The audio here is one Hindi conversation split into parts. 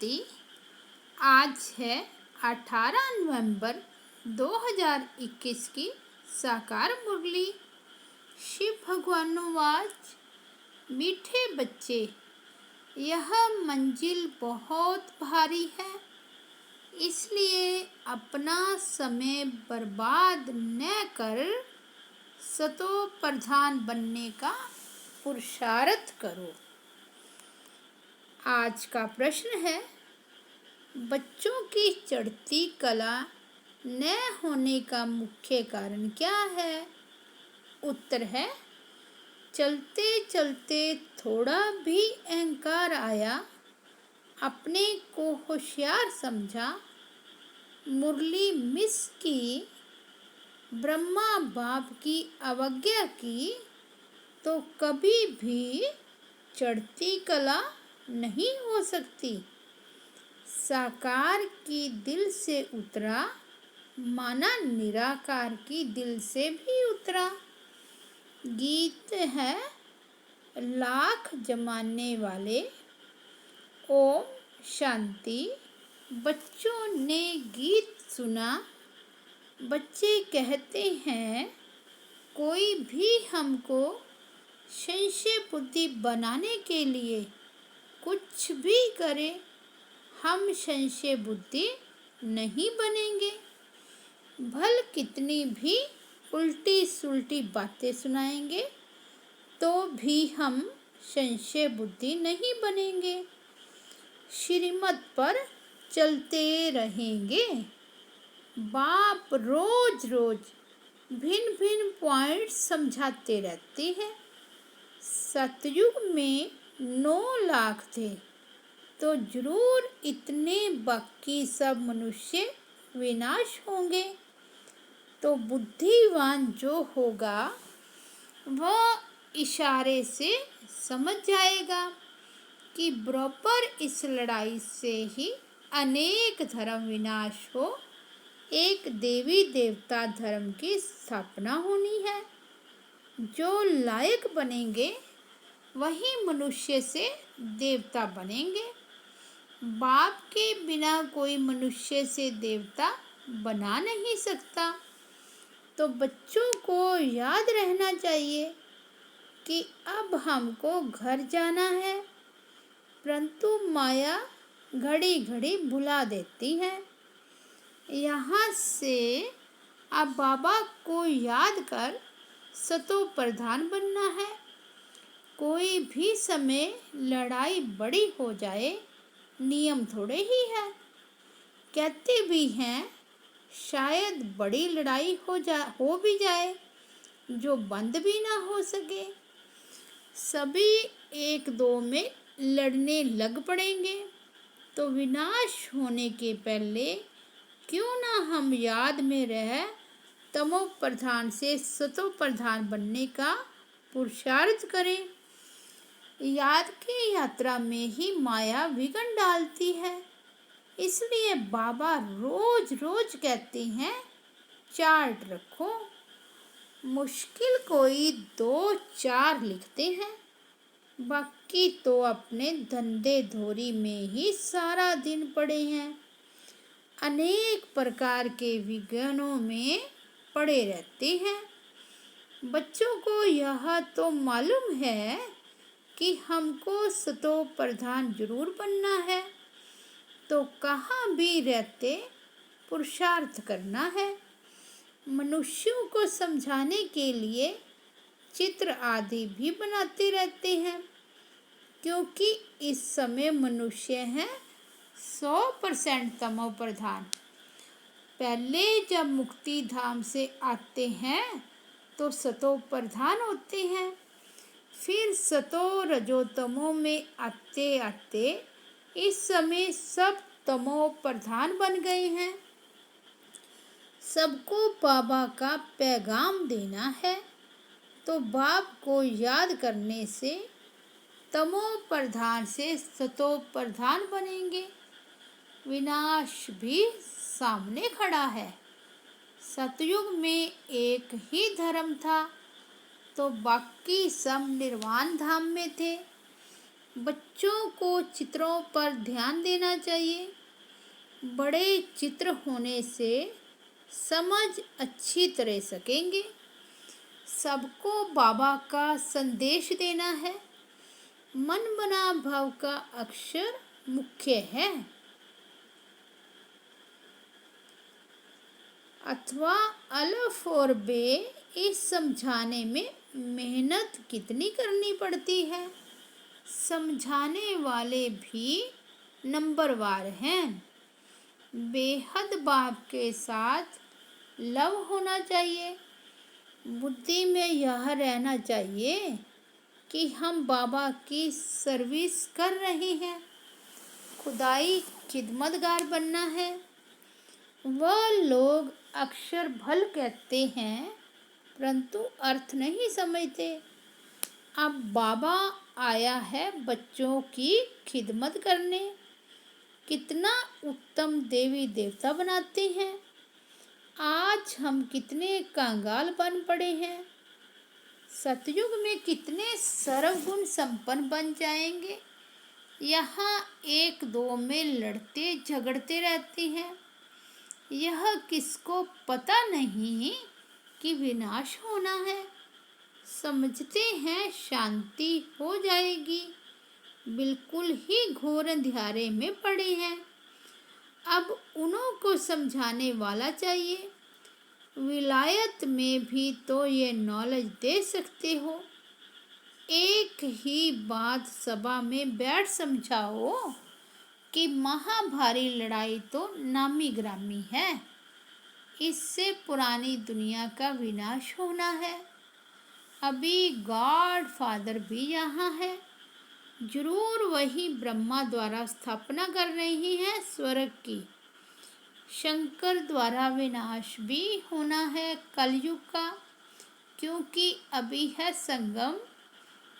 शांति। आज है 18 नवंबर 2021 की साकार मुरली। शिव भगवानुवाच, मीठे बच्चे, यह मंजिल बहुत भारी है, इसलिए अपना समय बर्बाद न कर सतो प्रधान बनने का पुरुषार्थ करो। आज का प्रश्न है, बच्चों की चढ़ती कला न होने का मुख्य कारण क्या है? उत्तर है, चलते चलते थोड़ा भी अहंकार आया, अपने को होशियार समझा, मुरली मिस की, ब्रह्मा बाप की अवज्ञा की, तो कभी भी चढ़ती कला नहीं हो सकती। साकार की दिल से उतरा, माना निराकार की दिल से भी उतरा। गीत है लाख जमाने वाले। ओम शांति। बच्चों ने गीत सुना। बच्चे कहते हैं, कोई भी हमको संशय बुद्धि बनाने के लिए कुछ भी करे, हम संशय बुद्धि नहीं बनेंगे। भल कितनी भी उल्टी सुल्टी बातें सुनाएंगे तो भी हम संशय बुद्धि नहीं बनेंगे। श्रीमत पर चलते रहेंगे। बाप रोज रोज भिन्न भिन्न पॉइंट समझाते रहते हैं। सतयुग में 9 लाख थे, तो जरूर इतने बाकी सब मनुष्य विनाश होंगे। तो बुद्धिवान जो होगा वह इशारे से समझ जाएगा कि बराबर इस लड़ाई से ही अनेक धर्म विनाश हो, एक देवी देवता धर्म की स्थापना होनी है। जो लायक बनेंगे वही मनुष्य से देवता बनेंगे। बाप के बिना कोई मनुष्य से देवता बना नहीं सकता। तो बच्चों को याद रहना चाहिए कि अब हमको घर जाना है, परंतु माया घड़ी घड़ी भुला देती है। यहाँ से अब बाबा को याद कर सतो प्रधान बनना है। कोई भी समय लड़ाई बड़ी हो जाए, नियम थोड़े ही है। कहते भी हैं, शायद बड़ी लड़ाई हो भी जाए जो बंद भी ना हो सके। सभी एक दो में लड़ने लग पड़ेंगे, तो विनाश होने के पहले क्यों ना हम याद में रह तमो प्रधान से सतो प्रधान बनने का पुरुषार्थ करें। याद की यात्रा में ही माया विघ्न डालती है, इसलिए बाबा रोज रोज कहते हैं, चार्ट रखो। मुश्किल कोई 2-4 लिखते हैं, बाकी तो अपने धंधे धोरी में ही सारा दिन पड़े हैं। अनेक प्रकार के विघ्नों में पड़े रहते हैं। बच्चों को यह तो मालूम है कि हमको सतो प्रधान जरूर बनना है, तो कहाँ भी रहते पुरुषार्थ करना है। मनुष्यों को समझाने के लिए चित्र आदि भी बनाते रहते हैं, क्योंकि इस समय मनुष्य हैं 100% तमो प्रधान। पहले जब मुक्ति धाम से आते हैं तो सतो प्रधान होते हैं, फिर सतो रजो तमो में आते आते इस समय सब तमो प्रधान बन गए हैं। सबको बाबा का पैगाम देना है, तो बाप को याद करने से तमो प्रधान से सतो प्रधान बनेंगे। विनाश भी सामने खड़ा है। सतयुग में एक ही धर्म था, तो बाकी सब निर्वाण धाम में थे। बच्चों को चित्रों पर ध्यान देना चाहिए। बड़े चित्र होने से समझ अच्छी तरह सकेंगे। सबको बाबा का संदेश देना है। मन बना भाव का अक्षर मुख्य है। अथवा अल्फ और बे इस समझाने में मेहनत कितनी करनी पड़ती है। समझाने वाले भी नंबरवार हैं। बेहद भाव के साथ लव होना चाहिए। बुद्धि में यह रहना चाहिए कि हम बाबा की सर्विस कर रहे हैं। खुदाई खिदमतगार बनना है। वह लोग अक्षर भल कहते हैं परंतु अर्थ नहीं समझते। अब बाबा आया है बच्चों की खिदमत करने। कितना उत्तम देवी देवता बनाते हैं। आज हम कितने कंगाल बन पड़े हैं। सतयुग में कितने सर्वगुण संपन्न बन जाएंगे। यहाँ एक दो में लड़ते झगड़ते रहते हैं। यह किसको पता नहीं कि विनाश होना है। समझते हैं शांति हो जाएगी। बिल्कुल ही घोर अंधियारे में पड़े हैं। अब उन्हों को समझाने वाला चाहिए। विलायत में भी तो ये नॉलेज दे सकते हो। एक ही बात सभा में बैठ समझाओ कि महाभारी लड़ाई तो नामी ग्रामी है। इससे पुरानी दुनिया का विनाश होना है। अभी गॉड फादर भी यहाँ है। जरूर वही ब्रह्मा द्वारा स्थापना कर रही है स्वर्ग की। शंकर द्वारा विनाश भी होना है कलयुग का, क्योंकि अभी है संगम।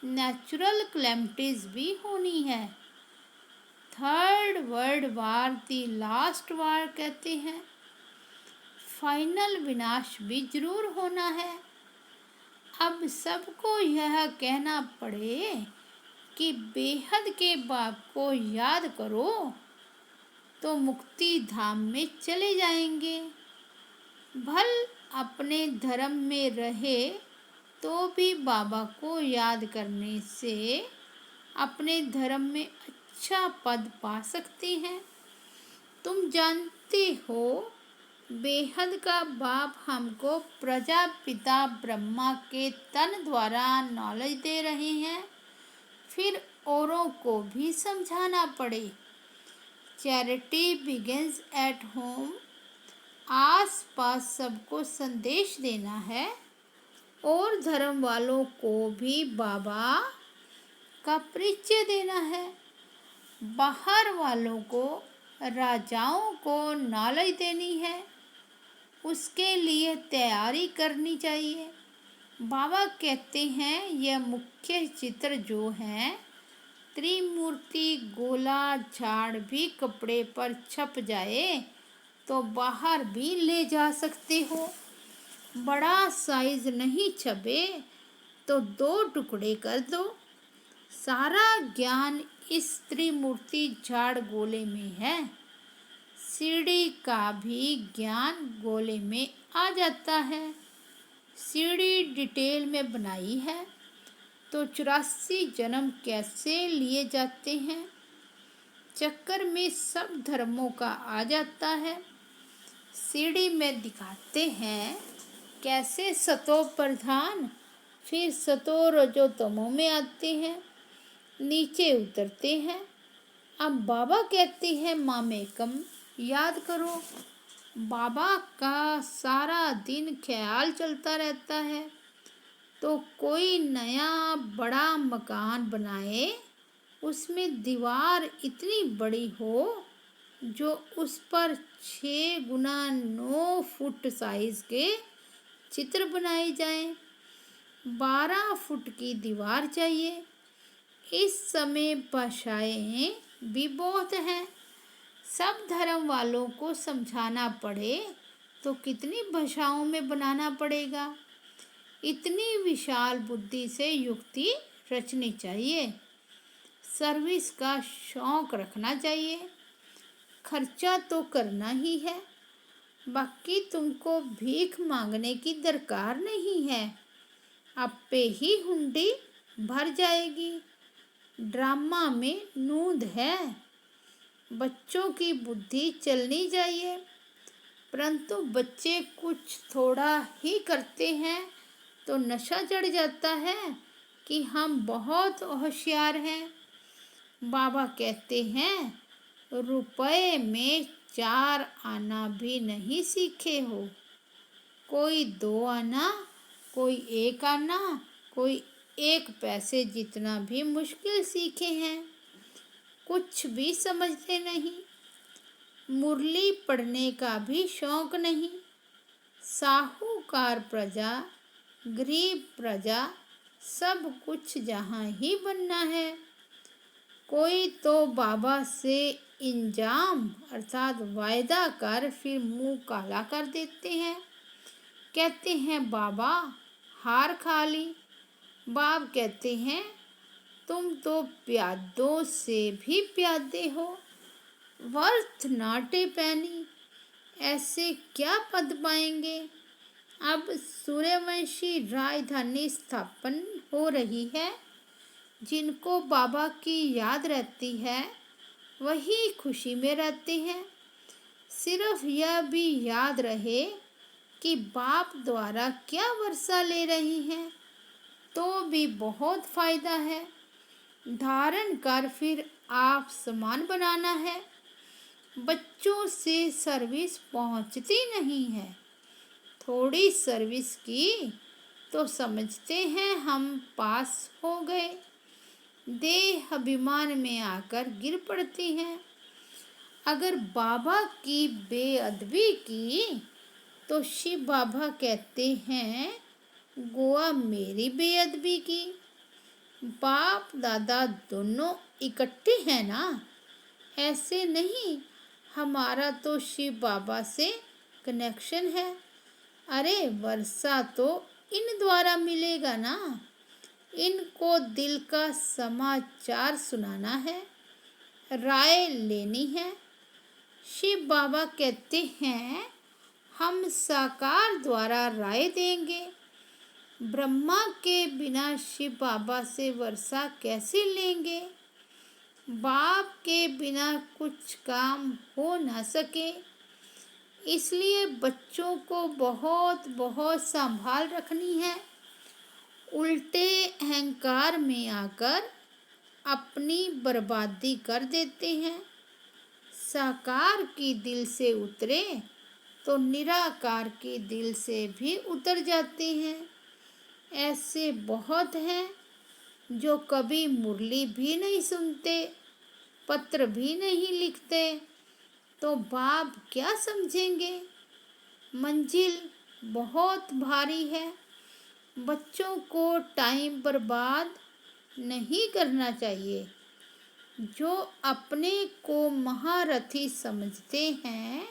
नेचुरल क्लैमिटीज भी होनी है। Third world war the last war कहते हैं। फाइनल विनाश भी जरूर होना है। अब सबको यह कहना पड़े कि बेहद के बाप को याद करो तो मुक्ति धाम में चले जाएंगे। भल अपने धर्म में रहे तो भी बाबा को याद करने से अपने धर्म में अच्छा पद पा सकते हैं। तुम जानते हो बेहद का बाप हमको प्रजापिता ब्रह्मा के तन द्वारा नॉलेज दे रहे हैं। फिर औरों को भी समझाना पड़े। Charity begins at home. आस पास सबको संदेश देना है और धर्म वालों को भी बाबा का परिचय देना है। बाहर वालों को, राजाओं को नॉलेज देनी है। उसके लिए तैयारी करनी चाहिए। बाबा कहते हैं यह मुख्य चित्र जो है त्रिमूर्ति गोला झाड़ भी कपड़े पर छप जाए तो बाहर भी ले जा सकते हो। बड़ा साइज नहीं छपे तो 2 टुकड़े कर दो। सारा ज्ञान इस त्रिमूर्ति झाड़ गोले में है। सीढ़ी का भी ज्ञान गोले में आ जाता है। सीढ़ी डिटेल में बनाई है तो 84 जन्म कैसे लिए जाते हैं। चक्कर में सब धर्मों का आ जाता है। सीढ़ी में दिखाते हैं कैसे सतो प्रधान फिर सतो रजो तमो में आते हैं, नीचे उतरते हैं। अब बाबा कहते हैं मामेकम याद करो। बाबा का सारा दिन ख्याल चलता रहता है तो कोई नया बड़ा मकान बनाए, उसमें दीवार इतनी बड़ी हो जो उस पर 6 गुना 9 फुट साइज के चित्र बनाए जाएं। 12 फुट की दीवार चाहिए। इस समय भाषाएं भी बहुत हैं। सब धर्म वालों को समझाना पड़े तो कितनी भाषाओं में बनाना पड़ेगा। इतनी विशाल बुद्धि से युक्ति रचनी चाहिए। सर्विस का शौक रखना चाहिए। खर्चा तो करना ही है, बाकी तुमको भीख मांगने की दरकार नहीं है। आपे ही हुंडी भर जाएगी। ड्रामा में नूंद है। बच्चों की बुद्धि चलनी चाहिए, परंतु बच्चे कुछ थोड़ा ही करते हैं तो नशा चढ़ जाता है कि हम बहुत होशियार हैं। बाबा कहते हैं, रुपए में 4 आना भी नहीं सीखे हो। कोई 2 आना, कोई 1 आना, कोई 1 पैसे जितना भी मुश्किल सीखे हैं। कुछ भी समझते नहीं। मुरली पढ़ने का भी शौक नहीं। साहूकार प्रजा, गरीब प्रजा, सब कुछ जहाँ ही बनना है। कोई तो बाबा से इंजाम अर्थात वायदा कर फिर मुंह काला कर देते हैं। कहते हैं बाबा हार खा ली। बाप कहते हैं तुम तो प्यादों से भी प्यादे हो। वर्थ नाटे पैनी, ऐसे क्या पद पाएंगे। अब सूर्यवंशी राजधानी स्थापन हो रही है। जिनको बाबा की याद रहती है वही खुशी में रहते हैं। सिर्फ यह भी याद रहे कि बाप द्वारा क्या वर्षा ले रही हैं, तो भी बहुत फायदा है। धारण कर फिर आप समान बनाना है। बच्चों से सर्विस पहुंचती नहीं है। थोड़ी सर्विस की तो समझते हैं हम पास हो गए। देह अभिमान में आकर गिर पड़ती हैं। अगर बाबा की बेअदबी की तो शिव बाबा कहते हैं गोवा मेरी बेअदबी की। बाप दादा दोनों इकट्ठे हैं ना, ऐसे नहीं। हमारा तो शिव बाबा से कनेक्शन है। अरे वर्षा तो इन द्वारा मिलेगा ना। इनको दिल का समाचार सुनाना है, राय लेनी है। शिव बाबा कहते हैं हम साकार द्वारा राय देंगे। ब्रह्मा के बिना शिव बाबा से वर्षा कैसे लेंगे। बाप के बिना कुछ काम हो ना सके। इसलिए बच्चों को बहुत बहुत संभाल रखनी है। उल्टे अहंकार में आकर अपनी बर्बादी कर देते हैं। साकार की दिल से उतरे तो निराकार के दिल से भी उतर जाते हैं। ऐसे बहुत हैं जो कभी मुरली भी नहीं सुनते, पत्र भी नहीं लिखते, तो बाप क्या समझेंगे। मंजिल बहुत भारी है। बच्चों को टाइम बर्बाद नहीं करना चाहिए। जो अपने को महारथी समझते हैं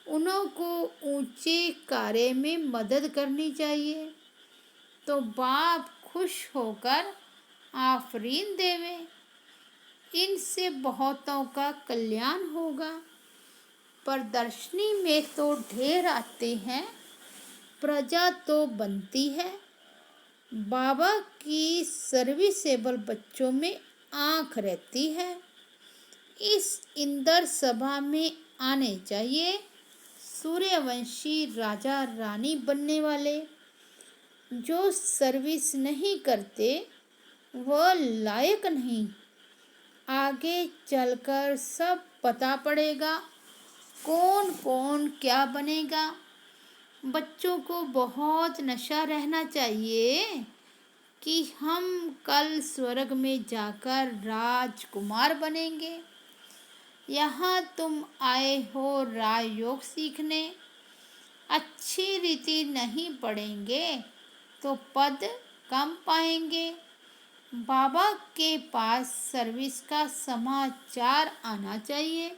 उन्हों को ऊंचे कार्य में मदद करनी चाहिए, तो बाप खुश होकर आफरीन देवे। इनसे बहुतों का कल्याण होगा। प्रदर्शनी में तो ढेर आते हैं, प्रजा तो बनती है। बाबा की सर्विसेबल बच्चों में आँख रहती है। इस इंदर सभा में आने चाहिए सूर्यवंशी राजा रानी बनने वाले। जो सर्विस नहीं करते वह लायक नहीं। आगे चलकर सब पता पड़ेगा कौन कौन क्या बनेगा। बच्चों को बहुत नशा रहना चाहिए कि हम कल स्वर्ग में जाकर राजकुमार बनेंगे। यहाँ तुम आए हो राजयोग सीखने। अच्छी रीति नहीं पढ़ेंगे तो पद कम पाएंगे। बाबा के पास सर्विस का समाचार आना चाहिए।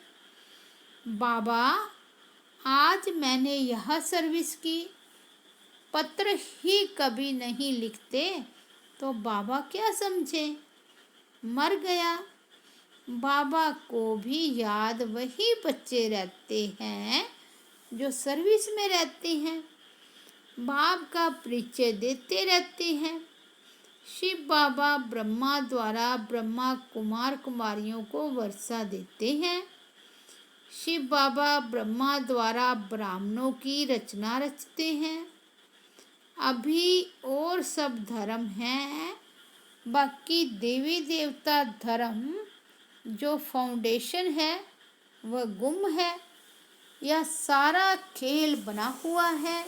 बाबा आज मैंने यह सर्विस की। पत्र ही कभी नहीं लिखते तो बाबा क्या समझे। मर गया। बाबा को भी याद वही बच्चे रहते हैं जो सर्विस में रहते हैं, बाप का परिचय देते रहते हैं। शिव बाबा ब्रह्मा द्वारा ब्रह्मा कुमार कुमारियों को वर्षा देते हैं। शिव बाबा ब्रह्मा द्वारा ब्राह्मणों की रचना रचते हैं। अभी और सब धर्म हैं, बाकी देवी देवता धर्म जो फाउंडेशन है वह गुम है। यह सारा खेल बना हुआ है,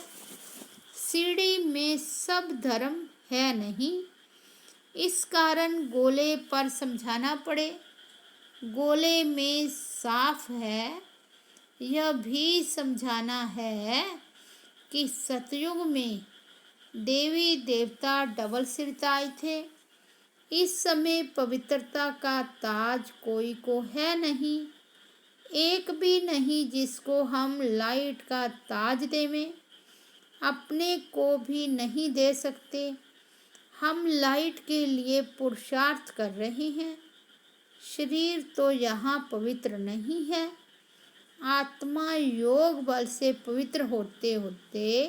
सीढ़ी में सब धर्म है नहीं। इस कारण गोले पर समझाना पड़े। गोले में साफ है, यह भी समझाना है कि सतयुग में देवी देवता डबल सिरताए थे। इस समय पवित्रता का ताज कोई को है नहीं, एक भी नहीं जिसको हम लाइट का ताज देवें। अपने को भी नहीं दे सकते। हम लाइट के लिए पुरुषार्थ कर रहे हैं। शरीर तो यहाँ पवित्र नहीं है। आत्मा योग बल से पवित्र होते होते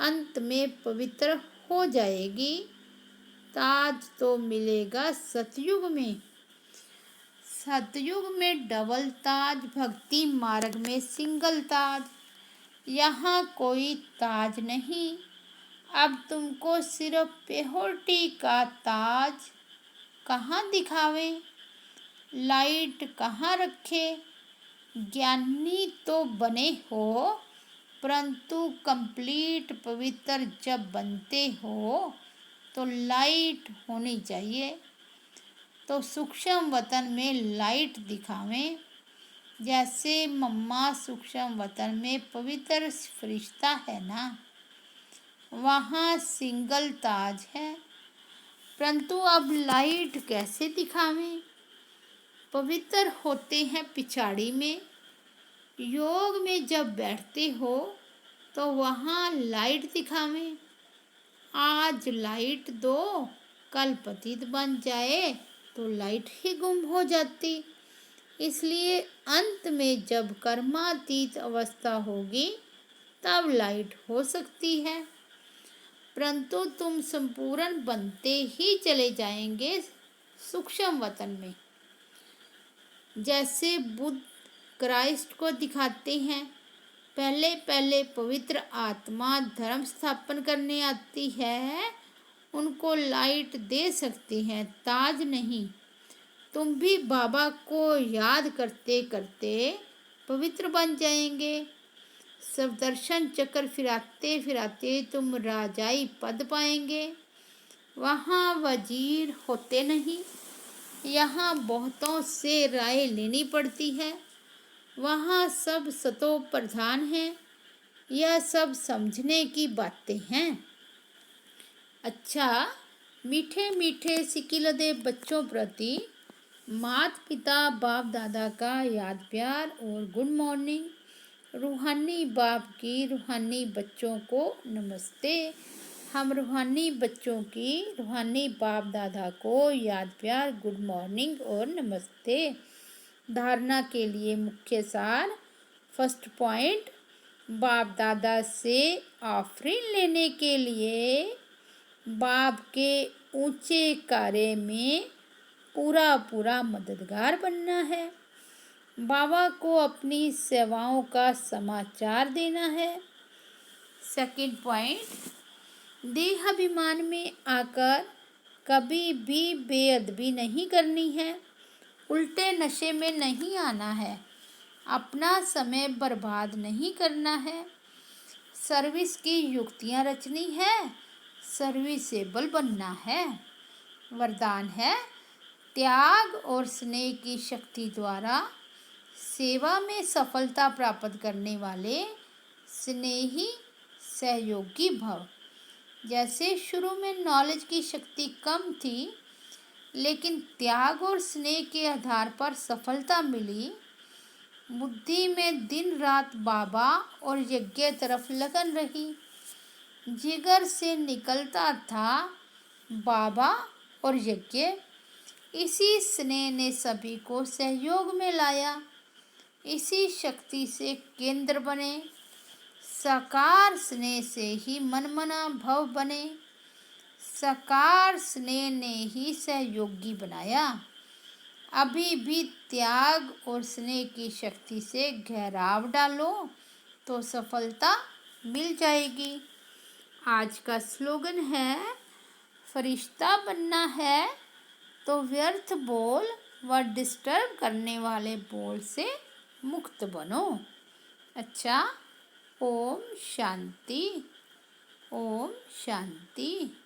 अंत में पवित्र हो जाएगी। ताज तो मिलेगा सतयुग में। सतयुग में डबल ताज, भक्ति मार्ग में सिंगल ताज। यहाँ कोई ताज नहीं। अब तुमको सिर्फ प्योरिटी का ताज कहाँ दिखावे, लाइट कहाँ रखे। ज्ञानी तो बने हो, परंतु कंप्लीट पवित्र जब बनते हो तो लाइट होनी चाहिए। तो सूक्ष्म वतन में लाइट दिखावें। जैसे मम्मा सूक्ष्म वतन में पवित्र फरिश्ता है ना, वहाँ सिंगल ताज है। परंतु अब लाइट कैसे दिखावें। पवित्र होते हैं पिछाड़ी में। योग में जब बैठते हो तो वहाँ लाइट दिखावें। आज लाइट दो, कल पतित बन जाए तो लाइट ही गुम हो जाती। इसलिए अंत में जब कर्मातीत अवस्था होगी तब लाइट हो सकती है। परंतु तुम संपूर्ण बनते ही चले जाएंगे सूक्ष्म वतन में। जैसे बुद्ध क्राइस्ट को दिखाते हैं, पहले पहले पवित्र आत्मा धर्म स्थापन करने आती है, उनको लाइट दे सकती हैं, ताज नहीं। तुम भी बाबा को याद करते करते पवित्र बन जाएंगे। सब दर्शन चक्र फिराते फिराते तुम राजाई पद पाएंगे। वहाँ वजीर होते नहीं, यहाँ बहुतों से राय लेनी पड़ती है। वहाँ सब सतो प्रधान हैं। यह सब समझने की बातें हैं। अच्छा, मीठे मीठे सिकिलदे बच्चों प्रति माता पिता बाप दादा का याद प्यार और गुड मॉर्निंग। रूहानी बाप की रूहानी बच्चों को नमस्ते। हम रूहानी बच्चों की रूहानी बाप दादा को याद प्यार, गुड मॉर्निंग और नमस्ते। धारणा के लिए मुख्य सार। फर्स्ट पॉइंट, बाप दादा से ऑफरिंग लेने के लिए बाप के ऊंचे कार्य में पूरा पूरा मददगार बनना है। बाबा को अपनी सेवाओं का समाचार देना है। सेकंड पॉइंट, देहाभिमान में आकर कभी भी बेअदबी नहीं करनी है, उल्टे नशे में नहीं आना है, अपना समय बर्बाद नहीं करना है, सर्विस की युक्तियाँ रचनी है, सर्विसेबल बनना है। वरदान है, त्याग और स्नेह की शक्ति द्वारा सेवा में सफलता प्राप्त करने वाले स्नेही सहयोगी भव। जैसे शुरू में नॉलेज की शक्ति कम थी, लेकिन त्याग और स्नेह के आधार पर सफलता मिली। बुद्धि में दिन रात बाबा और यज्ञ तरफ लगन रही। जिगर से निकलता था बाबा और यज्ञ। इसी स्नेह ने सभी को सहयोग में लाया। इसी शक्ति से केंद्र बने। साकार स्नेह से ही मनमना भव बने। साकार स्नेह ने ही सहयोगी बनाया। अभी भी त्याग और स्नेह की शक्ति से गहराव डालो तो सफलता मिल जाएगी। आज का स्लोगन है, फरिश्ता बनना है तो व्यर्थ बोल व डिस्टर्ब करने वाले बोल से मुक्त बनो। अच्छा, ओम शांति। ओम शांति।